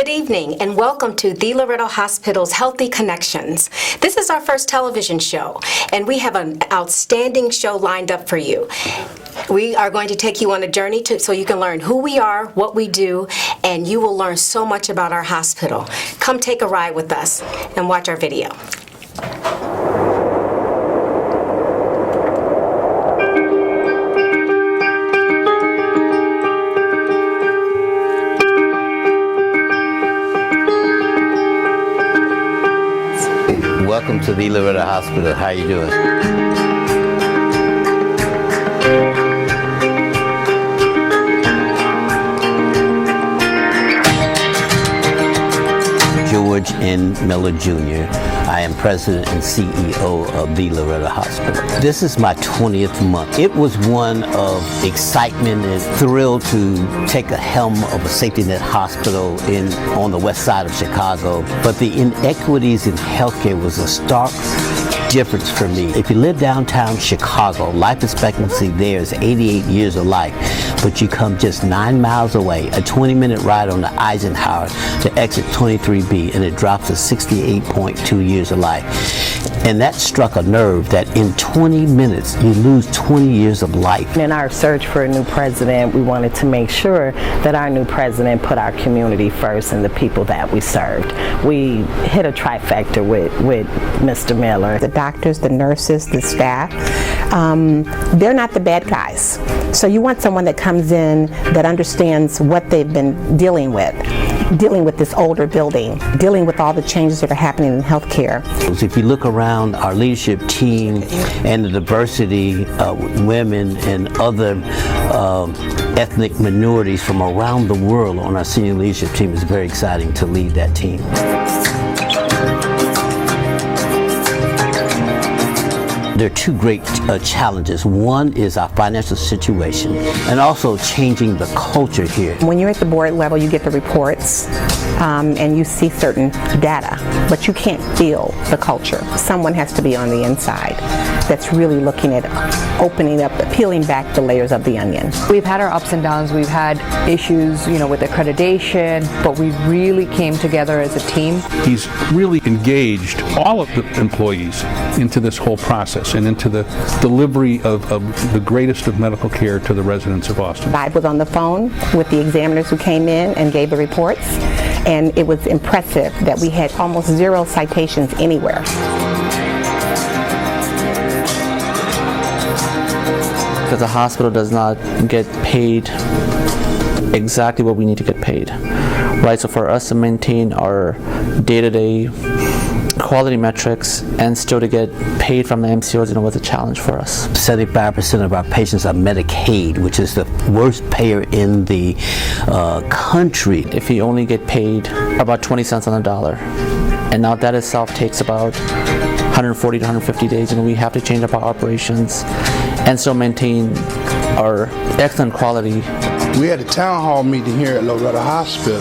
Good evening and welcome to the Loretto Hospital's Healthy Connections. This is our first television show and we have an outstanding show lined up for you. We are going to take you on a journey so you can learn who we are, what we do, and you will learn so much about our hospital. Come take a ride with us and watch our video. Welcome to the Loretto Hospital. How you doing? George N. Miller Jr. I am President and CEO of the Loretto Hospital. This is my 20th month. It was one of excitement and thrill to take a helm of a safety net hospital on the west side of Chicago. But the inequities in healthcare was a stark difference for me. If you live downtown Chicago, life expectancy there is 88 years of life, but you come just 9 miles away, a 20-minute ride on the Eisenhower to exit 23B, and it drops to 68.2 years of life. And that struck a nerve that in 20 minutes, you lose 20 years of life. In our search for a new president, we wanted to make sure that our new president put our community first and the people that we served. We hit a trifecta with Mr. Miller. The doctors, the nurses, the staff, they're not the bad guys. So you want someone that comes in that understands what they've been dealing with this older building, dealing with all the changes that are happening in healthcare. If you look around our leadership team and the diversity of women and other ethnic minorities from around the world on our senior leadership team, it's very exciting to lead that team. There are two great challenges. One is our financial situation and also changing the culture here. When you're at the board level, you get the reports and you see certain data, but you can't feel the culture. Someone has to be on the inside that's really looking at opening up, peeling back the layers of the onion. We've had our ups and downs. We've had issues, with accreditation, but we really came together as a team. He's really engaged all of the employees into this whole process and into the delivery of the greatest of medical care to the residents of Austin. I was on the phone with the examiners who came in and gave the reports, and it was impressive that we had almost 0 citations anywhere. Because the hospital does not get paid exactly what we need to get paid, right? So for us to maintain our day-to-day quality metrics and still to get paid from the MCOs, was a challenge for us. 75% of our patients are Medicaid, which is the worst payer in the country. If you only get paid about 20 cents on the dollar, and now that itself takes about 140 to 150 days, and we have to change up our operations and still maintain our excellent quality. We had a town hall meeting here at Loretto Hospital.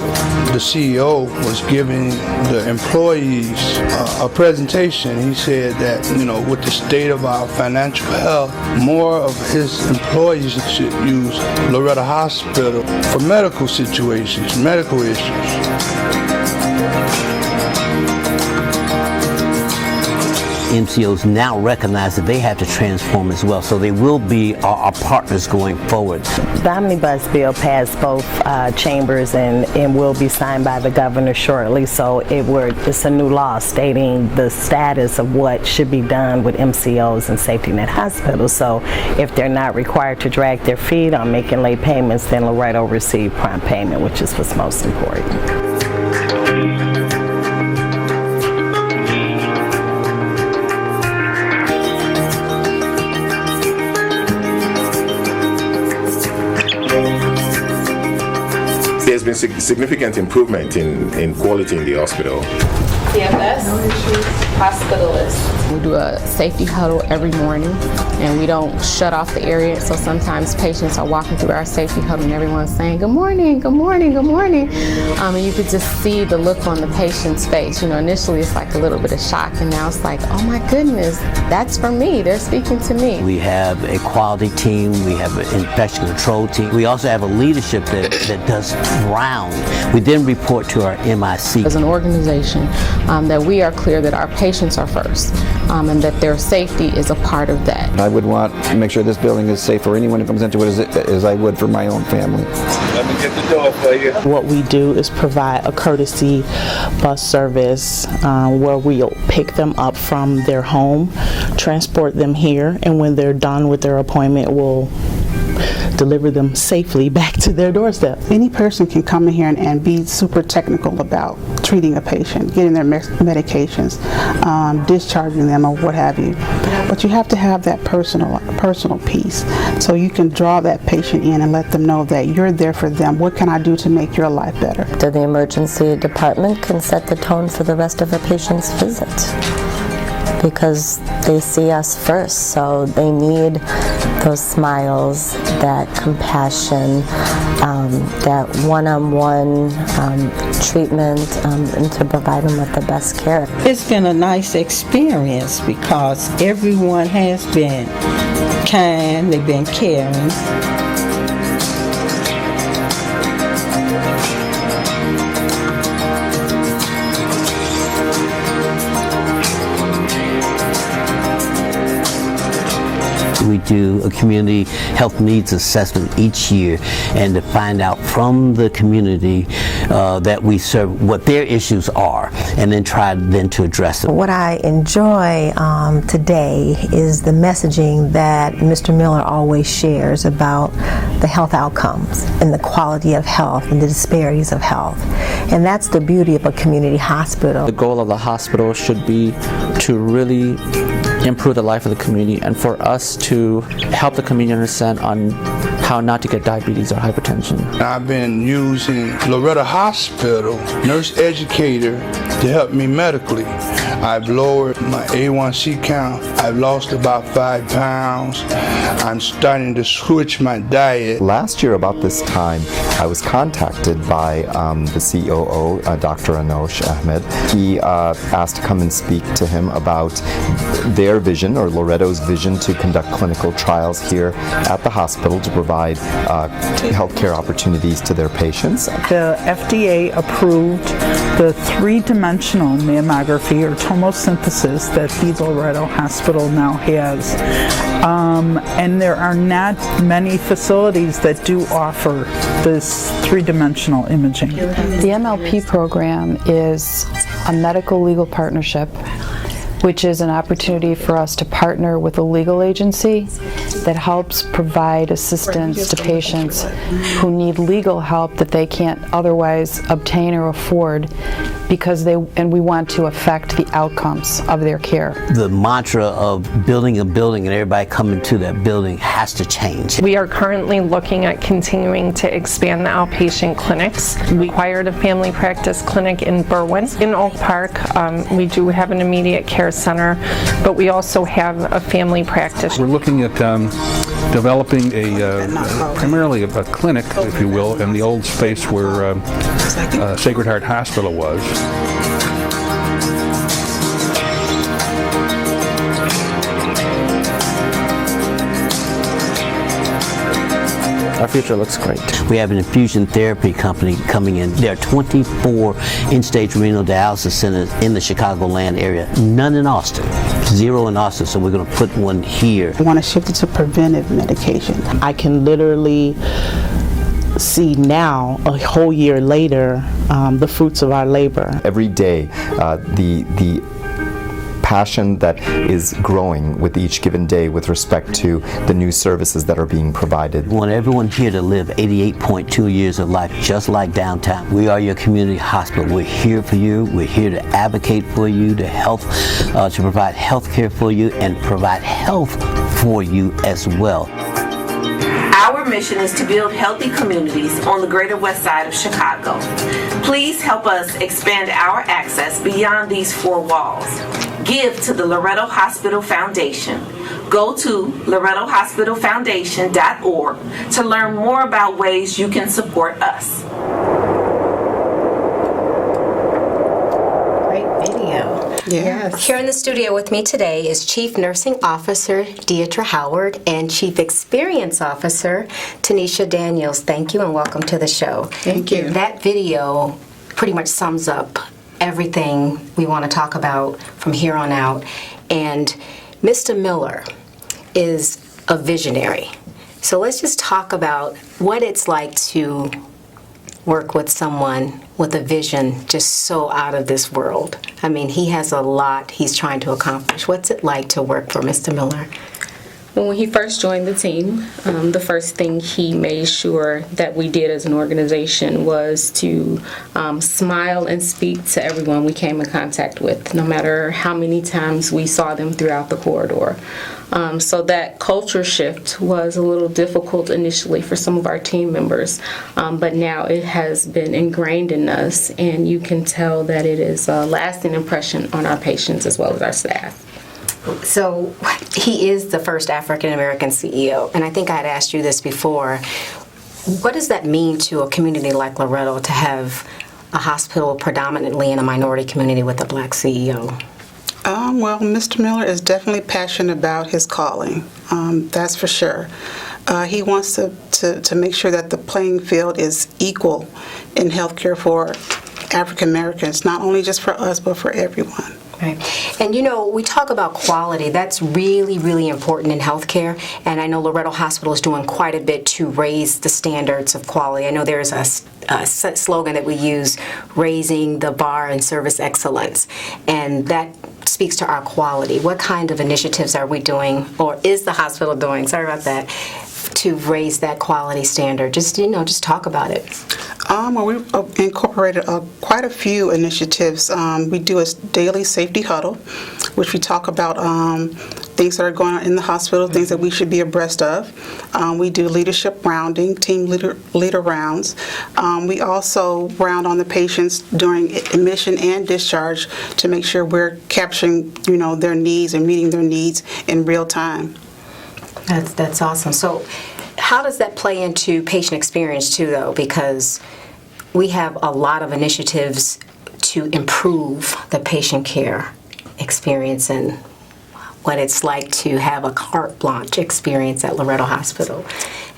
The CEO was giving the employees a presentation. He said that, with the state of our financial health, more of his employees should use Loretto Hospital for medical situations, medical issues. MCOs now recognize that they have to transform as well, so they will be our partners going forward. The omnibus bill passed both chambers and will be signed by the governor shortly, so it's a new law stating the status of what should be done with MCOs and safety net hospitals. So if they're not required to drag their feet on making late payments, then Loretto will receive prompt payment, which is what's most important. There's been significant improvement in quality in the hospital. PFS, hospitalist. We do a safety huddle every morning, and we don't shut off the area. So sometimes patients are walking through our safety huddle, and everyone's saying, "Good morning, good morning, good morning," and you could just see the look on the patient's face. Initially it's like a little bit of shock, and now it's like, "Oh my goodness, that's for me. They're speaking to me." We have a quality team. We have an infection control team. We also have a leadership that does ground. We then report to our MIC. As an organization, that we are clear that our patients are first, and that their safety is a part of that. I would want to make sure this building is safe for anyone who comes into it as I would for my own family. Let me get the door for you. What we do is provide a courtesy bus service where we'll pick them up from their home, transport them here, and when they're done with their appointment, we'll deliver them safely back to their doorstep. Any person can come in here and be super technical about treating a patient, getting their medications, discharging them or what have you. But you have to have that personal piece so you can draw that patient in and let them know that you're there for them. What can I do to make your life better? The emergency department can set the tone for the rest of a patient's visit, because they see us first, so they need those smiles, that compassion, that one-on-one treatment, and to provide them with the best care. It's been a nice experience because everyone has been kind, they've been caring. We do a community health needs assessment each year, and to find out from the community that we serve what their issues are, and then try then to address them. What I enjoy today is the messaging that Mr. Miller always shares about the health outcomes and the quality of health and the disparities of health. And that's the beauty of a community hospital. The goal of the hospital should be to really improve the life of the community, and for us to help the community understand on how not to get diabetes or hypertension. I've been using Loretto Hospital nurse educator to help me medically. I've lowered my A1C count. I've lost about 5 pounds. I'm starting to switch my diet. Last year about this time, I was contacted by the COO, Dr. Anosh Ahmed. He asked to come and speak to him about their vision, or Loretto's vision, to conduct clinical trials here at the hospital to provide healthcare opportunities to their patients. The FDA approved the three-dimensional mammography or tomosynthesis that the Loretto Hospital now has. And there are not many facilities that do offer this three-dimensional imaging. The MLP program is a medical legal partnership, which is an opportunity for us to partner with a legal agency that helps provide assistance to patients who need legal help that they can't otherwise obtain or afford, because we want to affect the outcomes of their care. The mantra of building a building and everybody coming to that building has to change. We are currently looking at continuing to expand the outpatient clinics. We acquired a family practice clinic in Berwyn. In Oak Park, we do have an immediate care center, but we also have a family practice. We're looking at developing primarily a clinic, if you will, in the old space where Sacred Heart Hospital was. Our future looks great. We have an infusion therapy company coming in. There are 24 end-stage renal dialysis centers in the Chicagoland area. None in Austin. 0 in Austin, so we're going to put one here. I want to shift it to preventive medication. I can literally see now, a whole year later, the fruits of our labor. Every day, the passion that is growing with each given day with respect to the new services that are being provided. We want everyone here to live 88.2 years of life just like downtown. We are your community hospital. We're here for you. We're here to advocate for you, to provide health care for you, and provide health for you as well. Our mission is to build healthy communities on the greater west side of Chicago. Please help us expand our access beyond these 4 walls. Give to the Loretto Hospital Foundation. Go to LorettoHospitalFoundation.org to learn more about ways you can support us. Great video. Yes. Here in the studio with me today is Chief Nursing Officer Deidre Howard and Chief Experience Officer Tanisha Daniels. Thank you and welcome to the show. Thank you. That video pretty much sums up everything we want to talk about from here on out. And Mr. Miller is a visionary. So let's just talk about what it's like to work with someone with a vision just so out of this world. I mean, he has a lot he's trying to accomplish. What's it like to work for Mr. Miller? Well, when he first joined the team, the first thing he made sure that we did as an organization was to smile and speak to everyone we came in contact with, no matter how many times we saw them throughout the corridor. So that culture shift was a little difficult initially for some of our team members, but now it has been ingrained in us, and you can tell that it is a lasting impression on our patients as well as our staff. So he is the first African-American CEO, and I think I had asked you this before. What does that mean to a community like Loretto to have a hospital predominantly in a minority community with a black CEO? Well, Mr. Miller is definitely passionate about his calling, that's for sure. He wants to make sure that the playing field is equal in healthcare for African Americans, not only just for us, but for everyone. Right. And you know, we talk about quality. That's really, really important in healthcare. And I know Loretto Hospital is doing quite a bit to raise the standards of quality. I know there's a slogan that we use, raising the bar in service excellence. And that speaks to our quality. What kind of initiatives are we doing, or is the hospital doing, sorry about that, to raise that quality standard? Just talk about it. Well, we've incorporated quite a few initiatives. We do a daily safety huddle, which we talk about things that are going on in the hospital, things that we should be abreast of. We do leadership rounding, team leader rounds. We also round on the patients during admission and discharge to make sure we're capturing, their needs and meeting their needs in real time. That's awesome. So how does that play into patient experience too, though? Because we have a lot of initiatives to improve the patient care experience and what it's like to have a carte blanche experience at Loretto Hospital.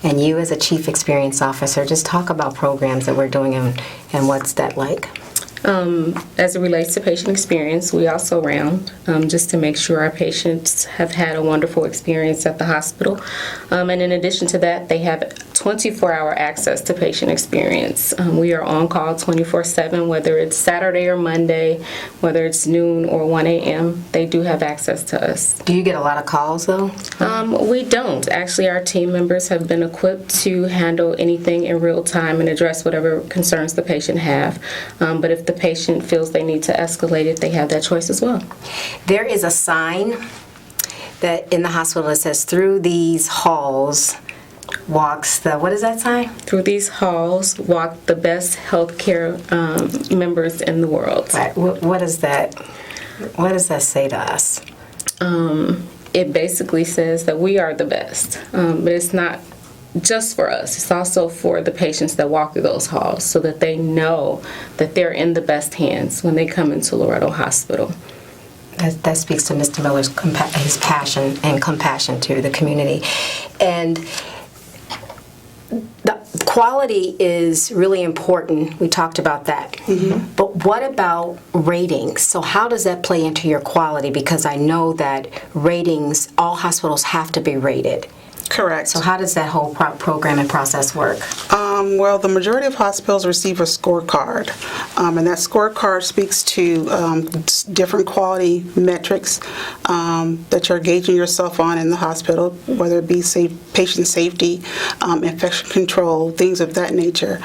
And you as a Chief Experience Officer, just talk about programs that we're doing and what's that like? As it relates to patient experience, we also round just to make sure our patients have had a wonderful experience at the hospital. And in addition to that, they have 24-hour access to patient experience. We are on call 24/7, whether it's Saturday or Monday, whether it's noon or 1 a.m. They do have access to us. Do you get a lot of calls, though? We don't. Actually, our team members have been equipped to handle anything in real time and address whatever concerns the patient have. But if the patient feels they need to escalate it, they have that choice as well. There is a sign that in the hospital that says, "Through these halls walks the," what is that sign? Through these halls walk the best healthcare members in the world. Right. What is that? What does that say to us? It basically says that we are the best, but it's not just for us. It's also for the patients that walk through those halls so that they know that they're in the best hands when they come into Loretto Hospital. That speaks to Mr. Miller's his passion and compassion to the community. And the quality is really important. We talked about that. Mm-hmm. But what about ratings? So how does that play into your quality? Because I know that ratings, all hospitals have to be rated. Correct. So how does that whole program and process work? Well, the majority of hospitals receive a scorecard, and that scorecard speaks to different quality metrics that you're gauging yourself on in the hospital, whether it be patient safety, infection control, things of that nature.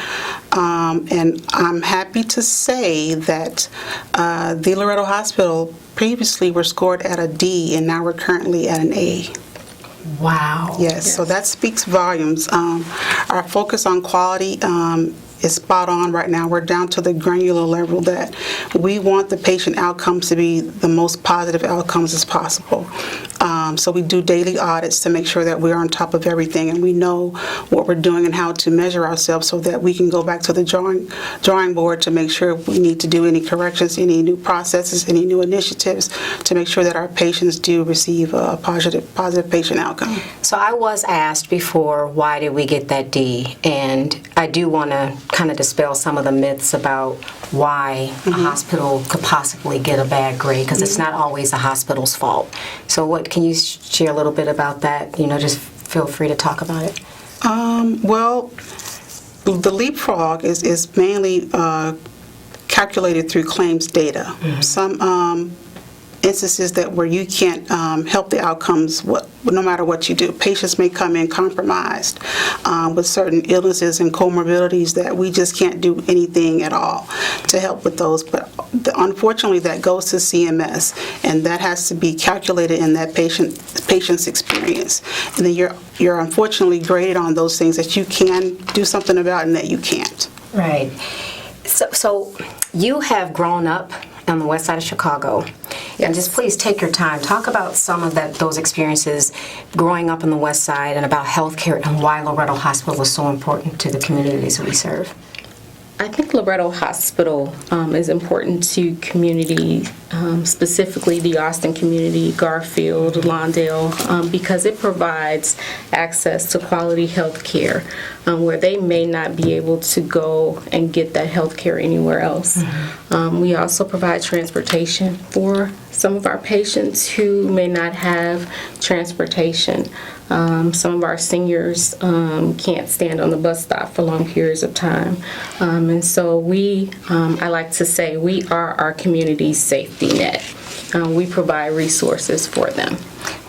And I'm happy to say that the Loretto Hospital previously were scored at a D, and now we're currently at an A. Wow. Yes, so that speaks volumes. Our focus on quality is spot on right now. We're down to the granular level that we want the patient outcomes to be the most positive outcomes as possible. So we do daily audits to make sure that we're on top of everything and we know what we're doing and how to measure ourselves so that we can go back to the drawing board to make sure if we need to do any corrections, any new processes, any new initiatives to make sure that our patients do receive a positive patient outcome. So I was asked before, why did we get that D? And I do want to kind of dispel some of the myths about why a hospital could possibly get a bad grade, because it's not always the hospital's fault. So what can you share a little bit about that? Just feel free to talk about it. Well, the leapfrog is mainly calculated through claims data. Some instances where you can't help the outcomes no matter what you do. Patients may come in compromised with certain illnesses and comorbidities that we just can't do anything at all to help with those. But unfortunately, that goes to CMS, and that has to be calculated in that patient's experience. And then you're unfortunately graded on those things that you can do something about and that you can't. Right. So you have grown up on the west side of Chicago. And just please take your time. Talk about some of those experiences growing up on the west side and about healthcare and why Loretto Hospital is so important to the communities we serve. I think Loretto Hospital is important to community, specifically the Austin community, Garfield, Lawndale, because it provides access to quality health care where they may not be able to go and get that health care anywhere else. We also provide transportation for some of our patients who may not have transportation. Some of our seniors can't stand on the bus stop for long periods of time. And so I like to say, we are our community's safety net. We provide resources for them.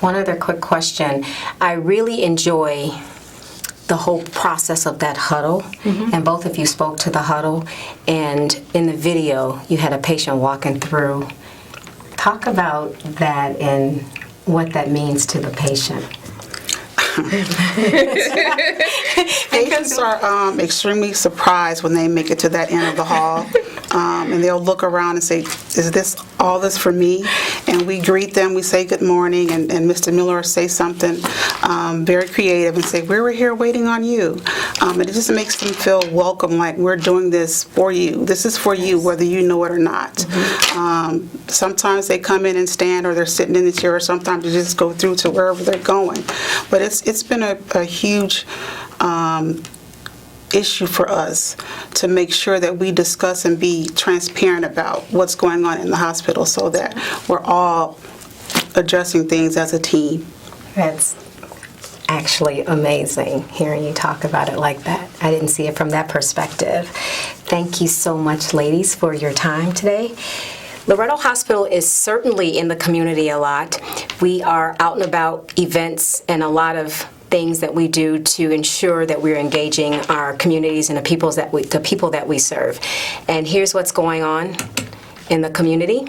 One other quick question. I really enjoy the whole process of that huddle, and both of you spoke to the huddle, and in the video, you had a patient walking through. Talk about that and what that means to the patient. Patients are extremely surprised when they make it to that end of the hall, and they'll look around and say, is this all this for me? And we greet them, we say good morning, and Mr. Miller say something very creative and say, we were here waiting on you. And it just makes them feel welcome, like we're doing this for you. This is for you, whether you know it or not. Sometimes they come in and stand, or they're sitting in the chair, or sometimes they just go through to wherever they're going. But it's been a huge issue for us to make sure that we discuss and be transparent about what's going on in the hospital so that we're all addressing things as a team. That's actually amazing hearing you talk about it like that. I didn't see it from that perspective. Thank you so much, ladies, for your time today. Loretto Hospital is certainly in the community a lot. We are out and about events and a lot of things that we do to ensure that we're engaging our communities and the people that we serve. And here's what's going on in the community.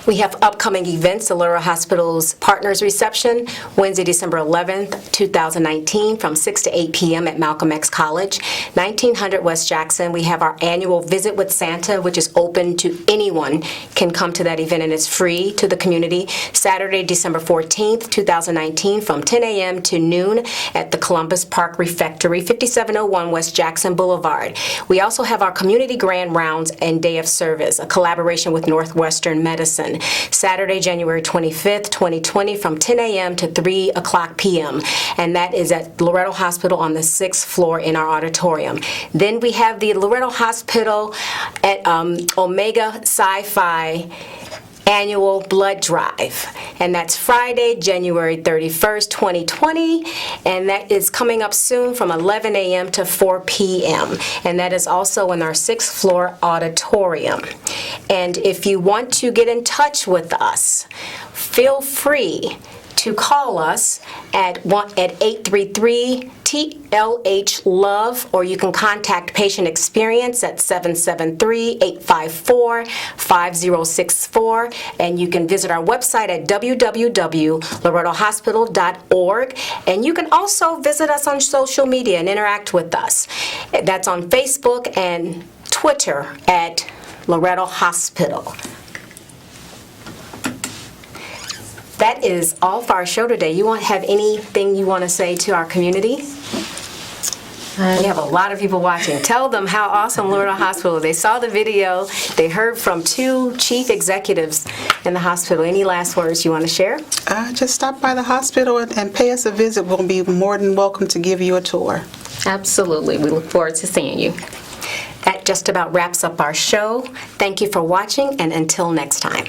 We have upcoming events, the Loretto Hospital's Partners Reception, Wednesday, December 11th, 2019, from 6 to 8 p.m. at Malcolm X College, 1900 West Jackson. We have our annual Visit with Santa, which is open to anyone can come to that event, and it's free to the community. Saturday, December 14th, 2019, from 10 a.m. to noon at the Columbus Park Refectory, 5701 West Jackson Boulevard. We also have our Community Grand Rounds and Day of Service, a collaboration with Northwestern Medicine. Saturday, January 25th, 2020, from 10 a.m. to 3 o'clock p.m. And that is at Loretto Hospital on the 6th floor in our auditorium. Then we have the Loretto Hospital at Omega Sci-Fi annual blood drive, and that's Friday, January 31st, 2020, and that is coming up soon from 11 a.m. to 4 p.m., and that is also in our 6th floor auditorium. And if you want to get in touch with us, feel free to call us at 833-TLH-LOVE, or you can contact Patient Experience at 773-854-5064, and you can visit our website at www.lorettohospital.org, and you can also visit us on social media and interact with us. That's on Facebook and Twitter at Loretto Hospital. That is all for our show today. You have anything you want to say to our community? We have a lot of people watching. Tell them how awesome Loretto Hospital is. They saw the video. They heard from 2 chief executives in the hospital. Any last words you want to share? Just stop by the hospital and pay us a visit. We'll be more than welcome to give you a tour. Absolutely. We look forward to seeing you. That just about wraps up our show. Thank you for watching, and until next time.